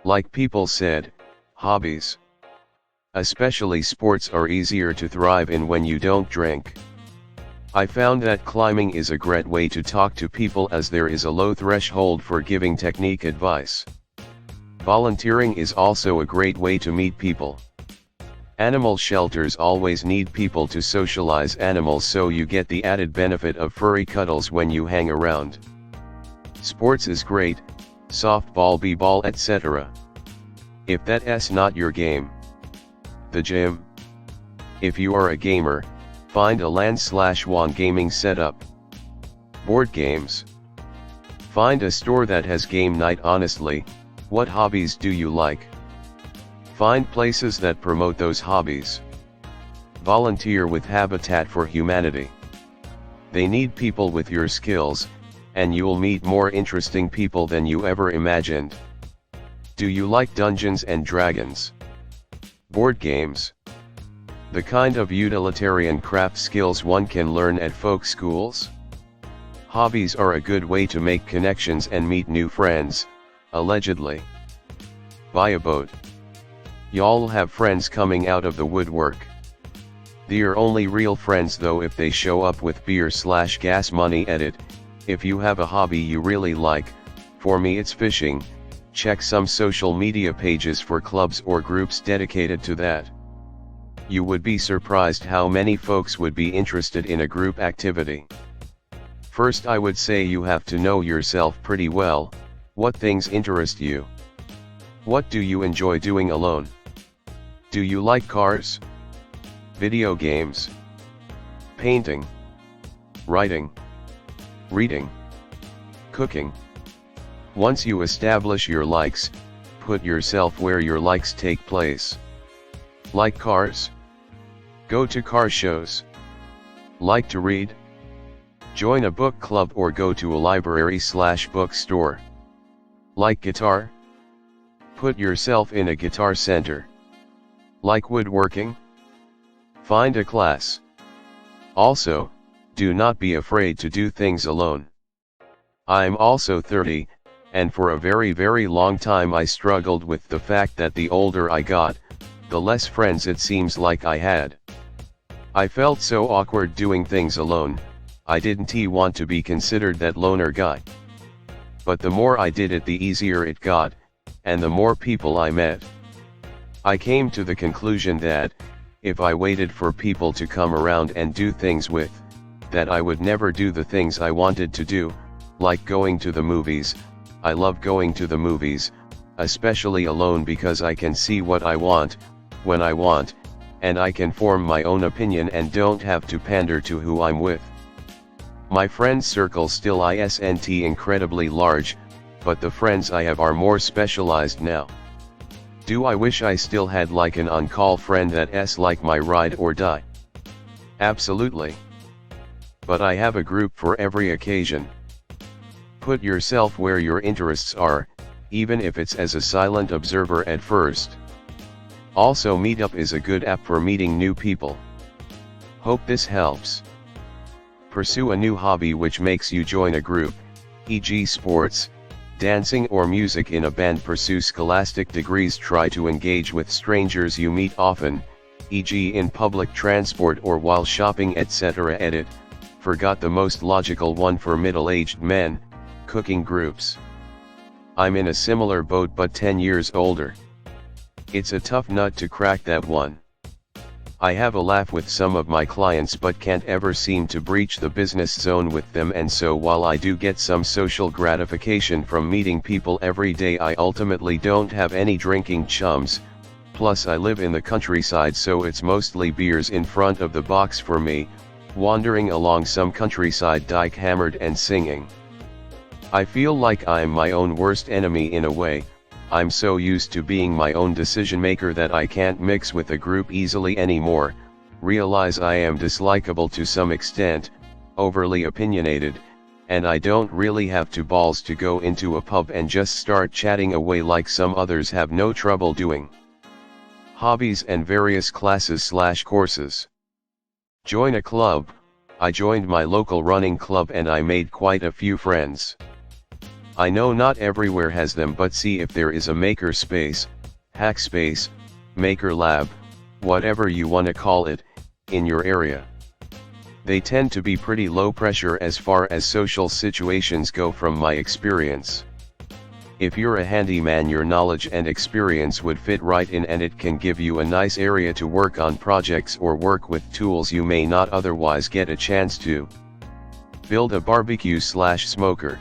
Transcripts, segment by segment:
Like people said, hobbies. Especially sports are easier to thrive in when you don't drink. I found that climbing is a great way to talk to people as there is a low threshold for giving technique advice. Volunteering is also a great way to meet people. Animal shelters always need people to socialize animals, so you get the added benefit of furry cuddles when you hang around. Sports is great, softball, b-ball, etc. If that's not your game. The gym. If you are a gamer, find a LAN/WAN gaming setup. Board games. Find a store that has game night. Honestly, what hobbies do you like? Find places that promote those hobbies. Volunteer with Habitat for Humanity. They need people with your skills, and you'll meet more interesting people than you ever imagined. Do you like Dungeons and Dragons? Board games. The kind of utilitarian craft skills one can learn at folk schools? Hobbies are a good way to make connections and meet new friends, allegedly. Buy a boat. Y'all have friends coming out of the woodwork. They're only real friends though if they show up with beer/gas money. Edit. If you have a hobby you really like, for me it's fishing, check some social media pages for clubs or groups dedicated to that. You would be surprised how many folks would be interested in a group activity. First, I would say you have to know yourself pretty well. What things interest you? What do you enjoy doing alone? Do you like cars? Video games? Painting? Writing? Reading? Cooking? Once you establish your likes, put yourself where your likes take place. Like cars? Go to car shows. Like to read? Join a book club or go to a library/bookstore. Like guitar? Put yourself in a guitar center. Like woodworking? Find a class. Also, do not be afraid to do things alone. I'm also 30, and for a very long time I struggled with the fact that the older I got, the less friends it seems like I had. I felt so awkward doing things alone. I didn't want to be considered that loner guy. But the more I did it, the easier it got, and the more people I met. I came to the conclusion that, if I waited for people to come around and do things with, that I would never do the things I wanted to do, like going to the movies. I love going to the movies, especially alone, because I can see what I want, when I want, and I can form my own opinion and don't have to pander to who I'm with. My friends circle still isn't incredibly large, but the friends I have are more specialized now. Do I wish I still had like an on-call friend that's like my ride or die? Absolutely. But I have a group for every occasion. Put yourself where your interests are, even if it's as a silent observer at first. Also, Meetup is a good app for meeting new people. Hope this helps. Pursue a new hobby which makes you join a group, e.g. sports, dancing or music in a band. Pursue scholastic degrees. Try to engage with strangers you meet often, e.g. in public transport or while shopping, etc. Edit. Forgot the most logical one for middle-aged men, cooking groups. I'm in a similar boat but 10 years older. It's a tough nut to crack, that one. I have a laugh with some of my clients but can't ever seem to breach the business zone with them, and so while I do get some social gratification from meeting people every day, I ultimately don't have any drinking chums. Plus I live in the countryside, so it's mostly beers in front of the box for me, wandering along some countryside dike hammered and singing. I feel like I'm my own worst enemy in a way. I'm so used to being my own decision maker that I can't mix with a group easily anymore. Realize I am dislikable to some extent, overly opinionated, and I don't really have two balls to go into a pub and just start chatting away like some others have no trouble doing. Hobbies and various classes/courses. Join a club. I joined my local running club and I made quite a few friends. I know not everywhere has them, but see if there is a maker space, hack space, maker lab, whatever you wanna call it, in your area. They tend to be pretty low pressure as far as social situations go from my experience. If you're a handyman, your knowledge and experience would fit right in, and it can give you a nice area to work on projects or work with tools you may not otherwise get a chance to. Build a barbecue/smoker.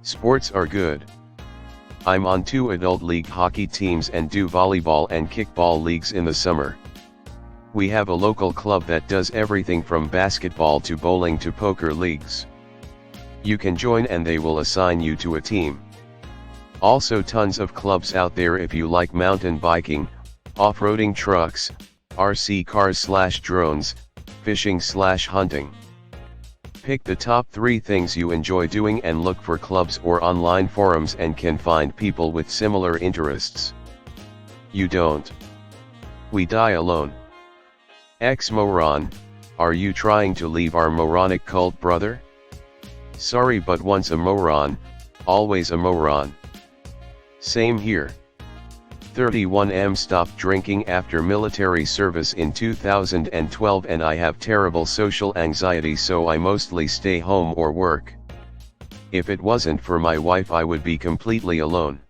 Sports are good. I'm on 2 adult league hockey teams and do volleyball and kickball leagues in the summer. We have a local club that does everything from basketball to bowling to poker leagues. You can join and they will assign you to a team. Also tons of clubs out there if you like mountain biking, off-roading trucks, RC cars/drones, fishing/hunting. Pick the top 3 things you enjoy doing and look for clubs or online forums and can find people with similar interests. You don't. We die alone. Ex-moron, are you trying to leave our moronic cult, brother? Sorry, but once a moron, always a moron. Same here. 31M stopped drinking after military service in 2012 and I have terrible social anxiety, so I mostly stay home or work. If it wasn't for my wife I would be completely alone.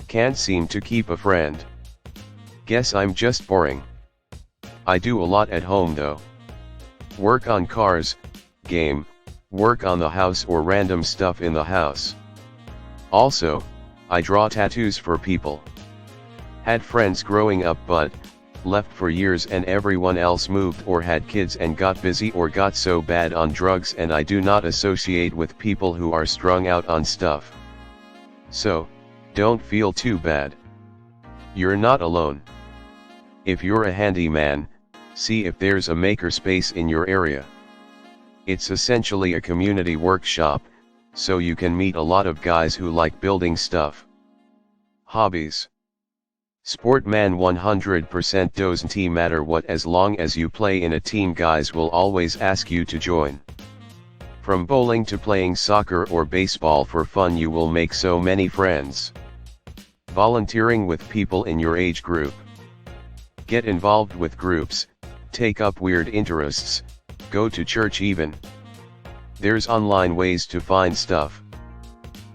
Can't seem to keep a friend. Guess I'm just boring. I do a lot at home though. Work on cars, game, work on the house or random stuff in the house. Also, I draw tattoos for people. Had friends growing up but left for years and everyone else moved or had kids and got busy or got so bad on drugs, and I do not associate with people who are strung out on stuff. So, don't feel too bad. You're not alone. If you're a handyman, see if there's a makerspace in your area. It's essentially a community workshop, so you can meet a lot of guys who like building stuff. Hobbies. Sportman 100% doesn't matter what, as long as you play in a team, guys will always ask you to join. From bowling to playing soccer or baseball for fun, you will make so many friends. Volunteering with people in your age group. Get involved with groups, take up weird interests, go to church even. There's online ways to find stuff.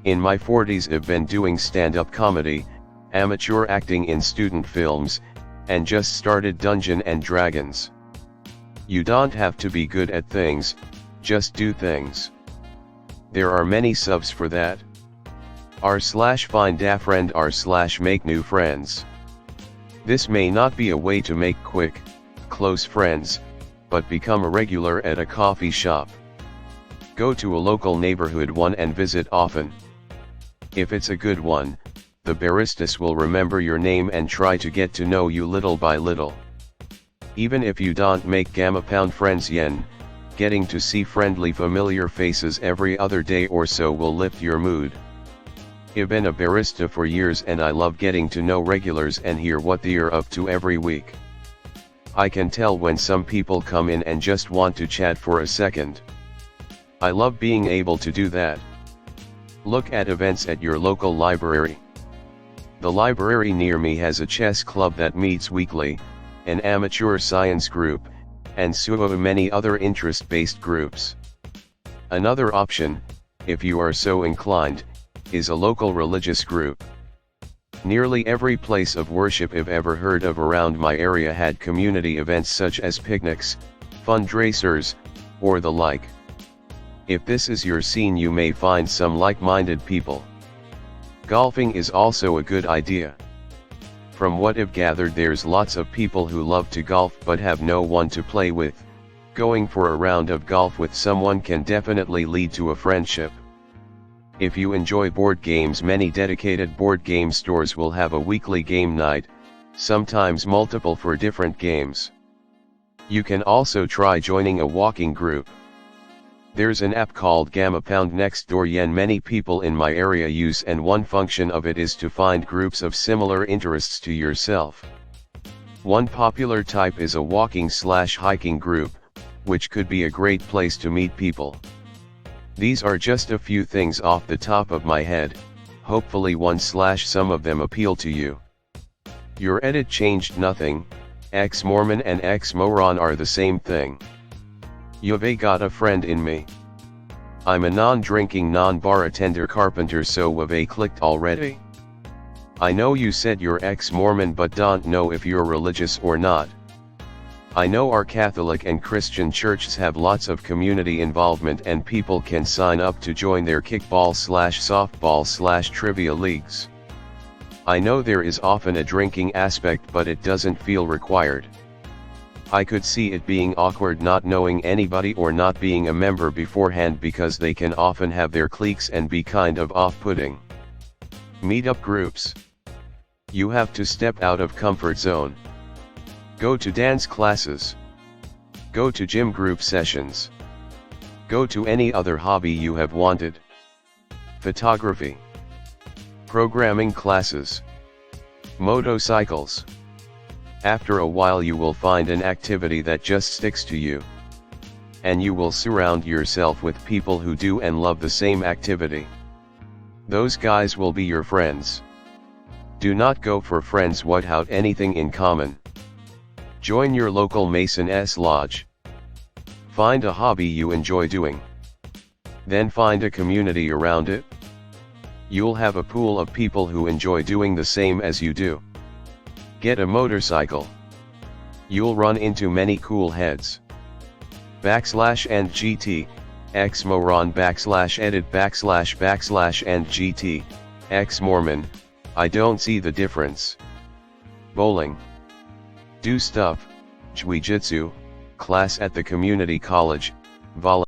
In my 40s I've been doing stand-up comedy, amateur acting in student films, and just started Dungeons and Dragons. You don't have to be good at things, just do things. There are many subs for that. r/find a friend, r/make new friends. This may not be a way to make quick, close friends, but become a regular at a coffee shop. Go to a local neighborhood one and visit often. If it's a good one, the baristas will remember your name and try to get to know you little by little. Even if you don't make gamma-pound friends yet, getting to see friendly familiar faces every other day or so will lift your mood. I've been a barista for years and I love getting to know regulars and hear what they're up to every week. I can tell when some people come in and just want to chat for a second. I love being able to do that. Look at events at your local library. The library near me has a chess club that meets weekly, an amateur science group, and so many other interest-based groups. Another option, if you are so inclined, is a local religious group. Nearly every place of worship I've ever heard of around my area had community events such as picnics, fundraisers, or the like. If this is your scene, you may find some like-minded people. Golfing is also a good idea. From what I've gathered, there's lots of people who love to golf but have no one to play with. Going for a round of golf with someone can definitely lead to a friendship. If you enjoy board games, many dedicated board game stores will have a weekly game night, sometimes multiple for different games. You can also try joining a walking group. There's an app called Gamma Pound next door yen many people in my area use, and one function of it is to find groups of similar interests to yourself. One popular type is a walking/hiking group, which could be a great place to meet people. These are just a few things off the top of my head, hopefully some of them appeal to you. Your edit changed nothing, ex-Mormon and ex-moron are the same thing. You've got a friend in me. I'm a non-drinking non-bartender carpenter, so we've clicked already. I know you said you're ex-Mormon but don't know if you're religious or not. I know our Catholic and Christian churches have lots of community involvement and people can sign up to join their kickball/softball/trivia leagues. I know there is often a drinking aspect but it doesn't feel required. I could see it being awkward not knowing anybody or not being a member beforehand because they can often have their cliques and be kind of off-putting. Meetup groups. You have to step out of comfort zone. Go to dance classes. Go to gym group sessions. Go to any other hobby you have wanted. Photography. Programming classes. Motorcycles. After a while you will find an activity that just sticks to you. And you will surround yourself with people who do and love the same activity. Those guys will be your friends. Do not go for friends without anything in common. Join your local Mason's Lodge. Find a hobby you enjoy doing. Then find a community around it. You'll have a pool of people who enjoy doing the same as you do. Get a motorcycle. You'll run into many cool heads. /and GT, ex-moron /edit /and GT, ex-Mormon, I don't see the difference. Bowling. Do stuff, jiu-jitsu, class at the community college, volunteer.